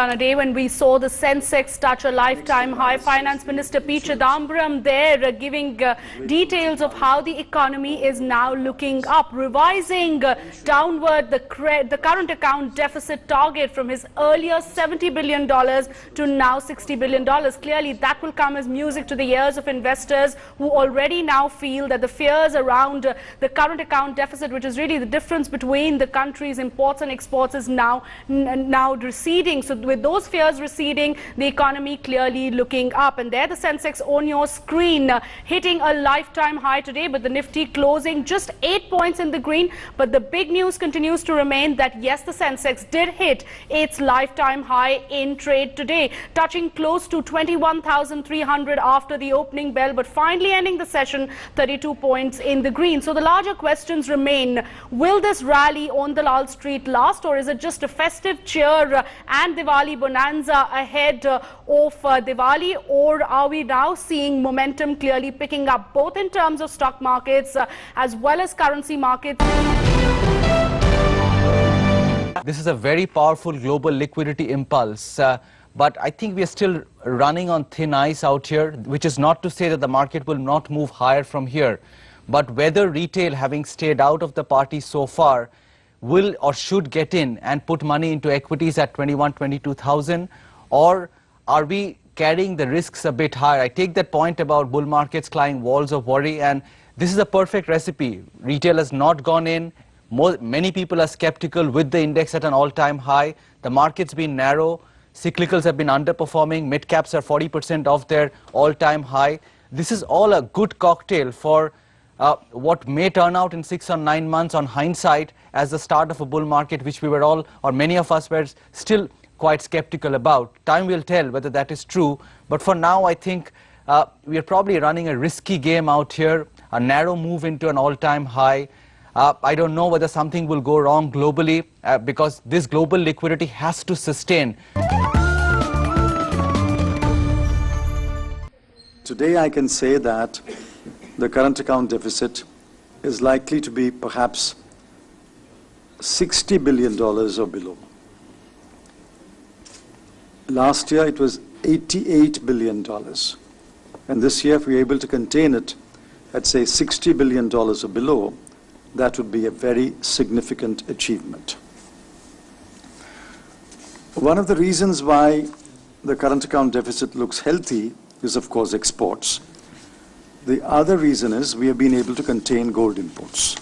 on a day when we saw the Sensex touch a lifetime high. Finance Minister P. Chidambaram there giving details of how the economy is now looking up, revising downward the current account deficit target from his earlier $70 billion to now $60 billion. Clearly, that will come as music to the ears of investors who already now feel that the fears around the current account deficit, which is really the difference between the country's imports and exports, is now receding. So with those fears receding, the economy clearly looking up. And there the Sensex on your screen hitting a lifetime high today, but the Nifty closing just 8 points in the green. But the big news continues to remain that yes, the Sensex did hit its lifetime high in trade today, touching close to 21,300 after the opening bell, but finally ending the session 32 points in the green. So the larger questions remain: will this rally on the Lal Street last, or is it just a festive cheer and Diwali bonanza ahead of Diwali, or are we now seeing momentum clearly picking up both in terms of stock markets as well as currency markets? This is a very powerful global liquidity impulse, but I think we are still running on thin ice out here, which is not to say that the market will not move higher from here. But whether retail, having stayed out of the party so far, will or should get in and put money into equities at 22,000, or are we carrying the risks a bit higher? I take that point about bull markets climbing walls of worry, and this is a perfect recipe. Retail has not gone in. Many people are skeptical with the index at an all-time high. The market's been narrow. Cyclicals have been underperforming. Mid-caps are 40% off their all-time high. This is all a good cocktail for what may turn out in 6 or 9 months on hindsight as the start of a bull market, which we were all, or many of us were still quite skeptical about. Time will tell whether that is true. But for now, I think we are probably running a risky game out here, a narrow move into an all-time high. I don't know whether something will go wrong globally because this global liquidity has to sustain. Today I can say that the current account deficit is likely to be perhaps $60 billion or below. Last year it was $88 billion. And this year, if we're able to contain it at, say, $60 billion or below, that would be a very significant achievement. One of the reasons why the current account deficit looks healthy is, of course, exports. The other reason is we have been able to contain gold imports.